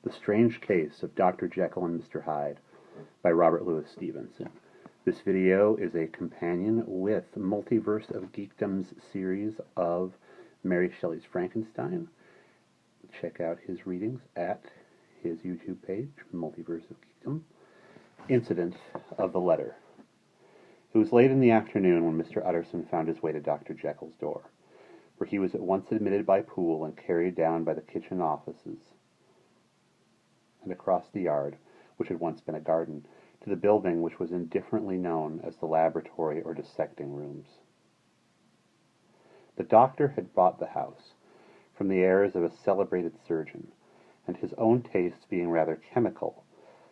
The Strange Case of Dr. Jekyll and Mr. Hyde by Robert Louis Stevenson. This video is a companion with Multiverse of Geekdom's series of Mary Shelley's Frankenstein. Check out his readings at his YouTube page, Multiverse of Geekdom. Incident of the Letter. It was late in the afternoon when Mr. Utterson found his way to Dr. Jekyll's door, where he was at once admitted by Poole and carried down by the kitchen offices and across the yard, which had once been a garden, to the building which was indifferently known as the laboratory or dissecting rooms. The doctor had bought the house from the heirs of a celebrated surgeon, and his own tastes being rather chemical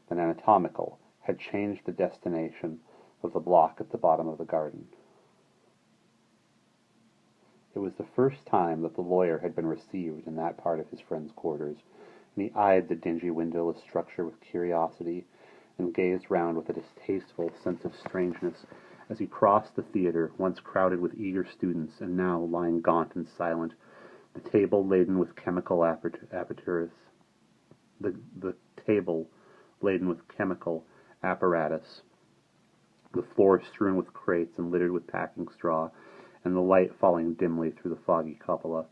than anatomical, had changed the destination of the block at the bottom of the garden. It was the first time that the lawyer had been received in that part of his friend's quarters, and he eyed the dingy windowless structure with curiosity and gazed round with a distasteful sense of strangeness as he crossed the theater, once crowded with eager students and now lying gaunt and silent, the table laden with chemical apparatus, the table laden with chemical apparatus, the floor strewn with crates and littered with packing straw, and the light falling dimly through the foggy cupola.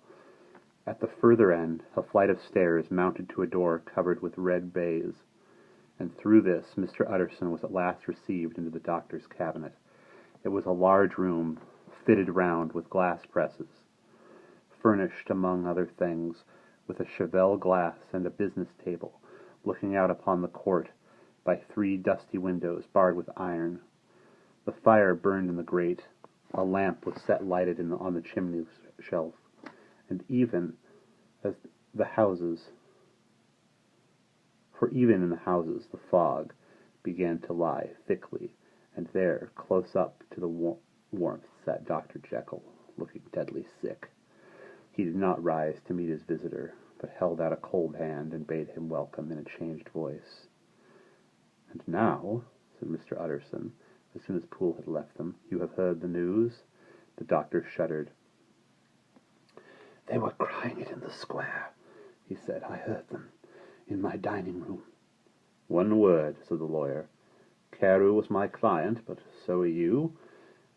At the further end, a flight of stairs mounted to a door covered with red baize, and through this Mr. Utterson was at last received into the doctor's cabinet. It was a large room, fitted round with glass presses, furnished, among other things, with a cheval glass and a business table, looking out upon the court by 3 dusty windows barred with iron. The fire burned in the grate, a lamp was set lighted on the chimney shelf, and even in the houses, the fog began to lie thickly, and there, close up to the warmth, sat Dr. Jekyll, looking deadly sick. He did not rise to meet his visitor, but held out a cold hand and bade him welcome in a changed voice. "And now," said Mr. Utterson, as soon as Poole had left them, "you have heard the news?" The doctor shuddered. "They were crying it in the square," he said. "I heard them in my dining room." "One word," said the lawyer. "Carew was my client, but so are you,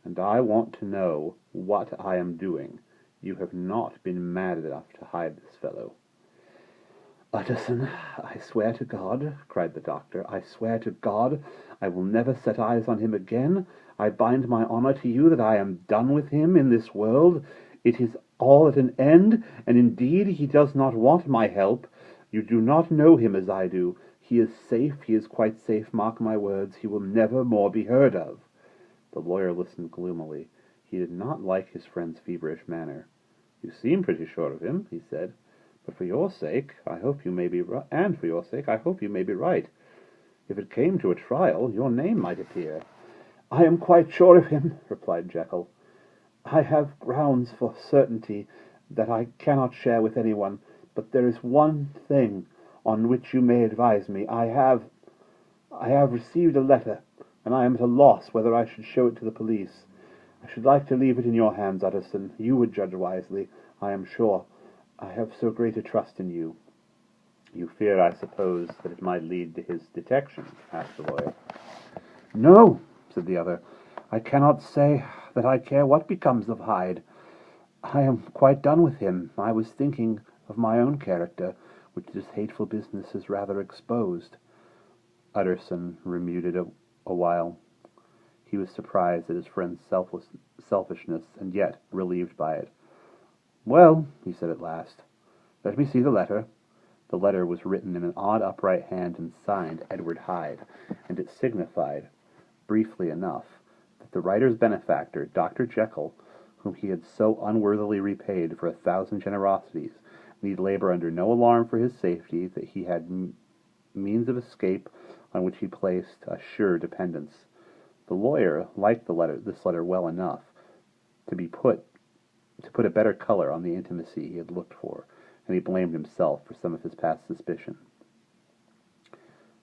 and I want to know what I am doing. You have not been mad enough to hide this fellow." "Utterson, I swear to God," cried the doctor, "I swear to God I will never set eyes on him again. I bind my honor to you that I am done with him in this world. It is all at an end, and indeed he does not want my help. You do not know him as I do. He is safe, he is quite safe, mark my words. He will never more be heard of." The lawyer listened gloomily. He did not like his friend's feverish manner. "You seem pretty sure of him," he said. "But for your sake, I hope you may be right, and for your sake, I hope you may be right. If it came to a trial, your name might appear." "I am quite sure of him," replied Jekyll. "I have grounds for certainty that I cannot share with anyone, but there is one thing on which you may advise me. I have received a letter, and I am at a loss whether I should show it to the police. I should like to leave it in your hands, Utterson. You would judge wisely, I am sure. I have so great a trust in you." "You fear, I suppose, that it might lead to his detection?" asked the lawyer. "No," said the other. "I cannot say that I care what becomes of Hyde. I am quite done with him. I was thinking of my own character, which this hateful business has rather exposed." Utterson remuted a while. He was surprised at his friend's selfishness, and yet relieved by it. "Well," he said at last, "let me see the letter." The letter was written in an odd upright hand and signed Edward Hyde, and it signified, briefly enough, that the writer's benefactor, Dr. Jekyll, whom he had so unworthily repaid for 1,000 generosities, need labor under no alarm for his safety, that he had means of escape on which he placed a sure dependence. The lawyer liked this letter well enough to put a better color on the intimacy he had looked for, and he blamed himself for some of his past suspicion.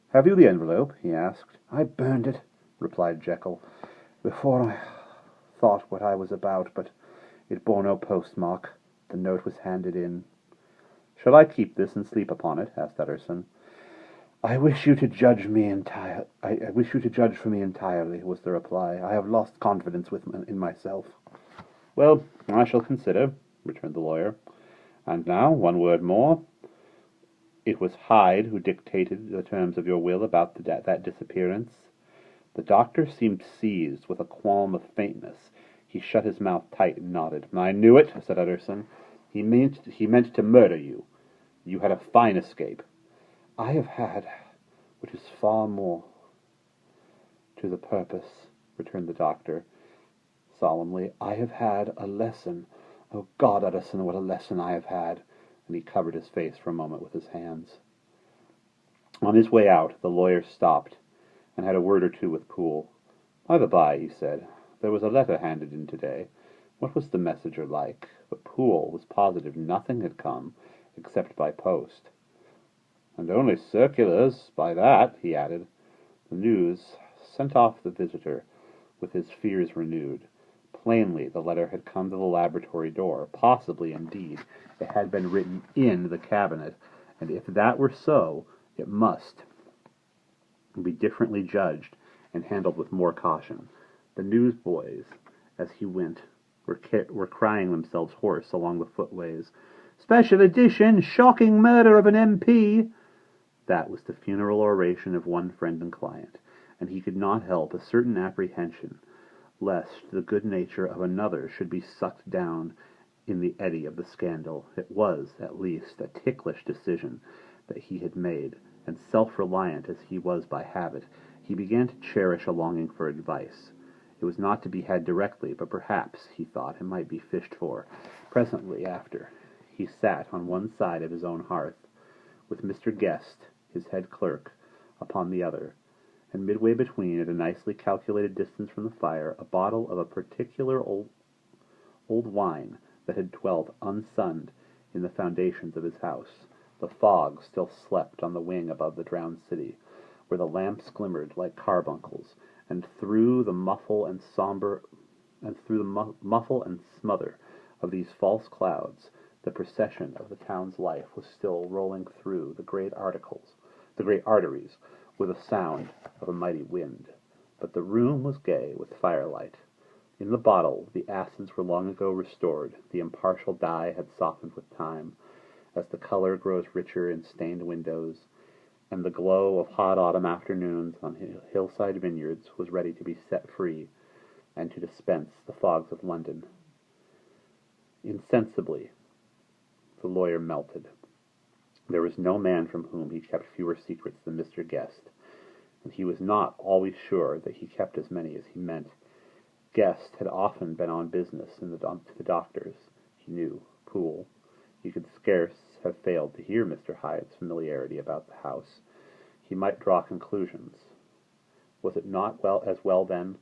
"Have you the envelope?" he asked. "I burned it," replied Jekyll, "before I thought what I was about, but it bore no postmark. The note was handed in." "Shall I keep this and sleep upon it?" asked Utterson. "I wish you to judge for me entirely," was the reply. "I have lost confidence in myself." "Well, I shall consider," returned the lawyer. "And now, one word more. It was Hyde who dictated the terms of your will about that disappearance." The doctor seemed seized with a qualm of faintness. He shut his mouth tight and nodded. "I knew it," said Utterson. He meant to murder you. You had a fine escape." "I have had, which is far more to the purpose," returned the doctor solemnly. "I have had a lesson. Oh God, Utterson, what a lesson I have had!" And he covered his face for a moment with his hands. On his way out, the lawyer stopped and had a word or two with Poole. "By the by," he said, "there was a letter handed in today. What was the messenger like?" But Poole was positive nothing had come except by post. "And only circulars, by that," he added. The news sent off the visitor with his fears renewed. Plainly the letter had come to the laboratory door. Possibly, indeed, it had been written in the cabinet, and if that were so, it must be differently judged and handled with more caution. The newsboys, as he went, were crying themselves hoarse along the footways. "Special edition! Shocking murder of an MP!" That was the funeral oration of one friend and client, and he could not help a certain apprehension lest the good nature of another should be sucked down in the eddy of the scandal. It was, at least, a ticklish decision that he had made, and self-reliant as he was by habit, he began to cherish a longing for advice. It was not to be had directly, but perhaps, he thought, it might be fished for. Presently after, he sat on one side of his own hearth, with Mr. Guest, his head clerk, upon the other, and midway between, at a nicely calculated distance from the fire, a bottle of a particular old wine that had dwelt unsunned in the foundations of his house. The fog still slept on the wing above the drowned city, where the lamps glimmered like carbuncles, and through the muffle and smother of these false clouds, the procession of the town's life was still rolling through the great arteries, with the sound of a mighty wind. But the room was gay with firelight. In the bottle the acids were long ago restored, the impartial dye had softened with time, as the color grows richer in stained windows, and the glow of hot autumn afternoons on hillside vineyards was ready to be set free and to dispense the fogs of London. Insensibly the lawyer melted. There was no man from whom he kept fewer secrets than Mr. Guest, and he was not always sure that he kept as many as he meant. Guest had often been on business to the doctor's. He knew Poole. He could scarce have failed to hear Mr. Hyde's familiarity about the house. He might draw conclusions. Was it not as well, then,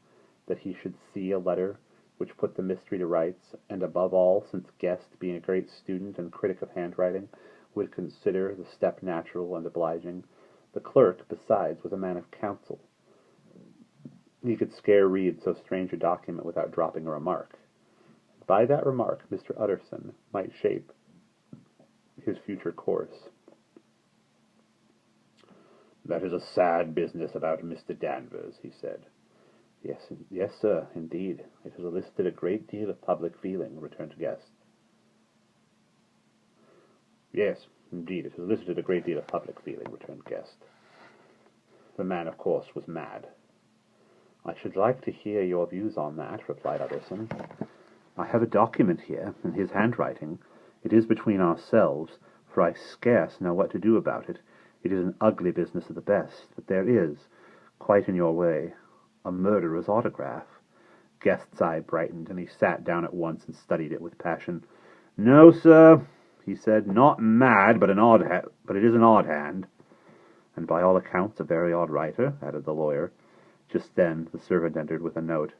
that he should see a letter which put the mystery to rights, and above all, since Guest, being a great student and critic of handwriting, would consider the step natural and obliging. The clerk, besides, was a man of counsel. He could scarce read so strange a document without dropping a remark. By that remark, Mr. Utterson might shape his future course. "That is a sad business about Mr. Danvers," he said. Yes, sir, indeed. It has elicited a great deal of public feeling," returned Guest. "Yes, indeed, it has elicited a great deal of public feeling," returned Guest. "The man, of course, was mad." "I should like to hear your views on that," replied Utterson. "I have a document here, in his handwriting. It is between ourselves, for I scarce know what to do about it. It is an ugly business at the best, but there is, quite in your way, a murderer's autograph." Guest's eye brightened, and he sat down at once and studied it with passion. "No, sir," he said, "not mad, but it is an odd hand." "And by all accounts a very odd writer," added the lawyer. Just then the servant entered with a note.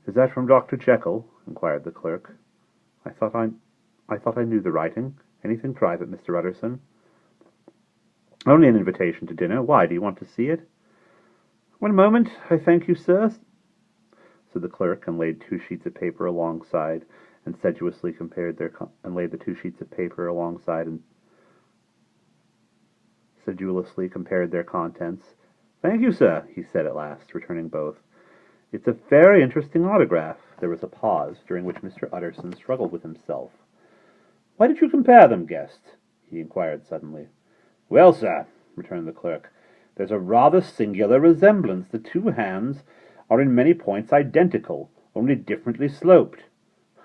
"Is that from Dr. Jekyll?" inquired the clerk. I thought I knew the writing. Anything private, Mr. Utterson?" "Only an invitation to dinner. Why, do you want to see it?" "One moment, I thank you, sir," said the clerk, and laid 2 sheets of paper alongside, and sedulously compared and laid the 2 sheets of paper alongside and sedulously compared their contents. "Thank you, sir," he said at last, returning both. "It's a very interesting autograph." There was a pause, during which Mr. Utterson struggled with himself. "Why did you compare them, guest?" he inquired suddenly. "Well, sir," returned the clerk, "there's a rather singular resemblance. The 2 hands are in many points identical, only differently sloped."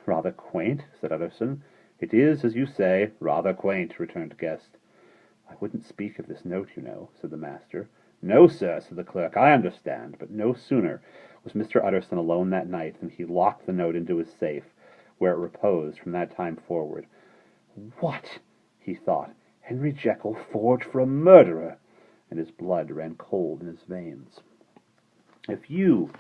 "Rather quaint," said Utterson. "It is, as you say, rather quaint," returned Guest. "I wouldn't speak of this note, you know," said the master. "No, sir," said the clerk, "I understand." But no sooner was Mr. Utterson alone that night than he locked the note into his safe, where it reposed from that time forward. "What?" he thought. "Henry Jekyll forged for a murderer!" And his blood ran cold in his veins. If you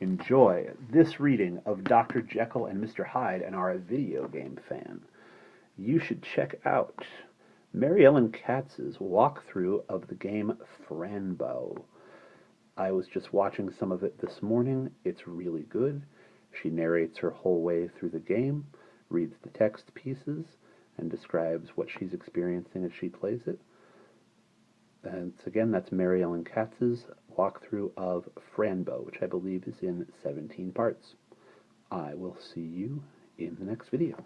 enjoy this reading of Dr. Jekyll and Mr. Hyde and are a video game fan, you should check out Mary Ellen Katz's walkthrough of the game Franbo. I was just watching some of it this morning. It's really good. She narrates her whole way through the game, reads the text pieces, and describes what she's experiencing as she plays it. And again, that's Mary Ellen Katz's walkthrough of Franbo, which I believe is in 17 parts. I will see you in the next video.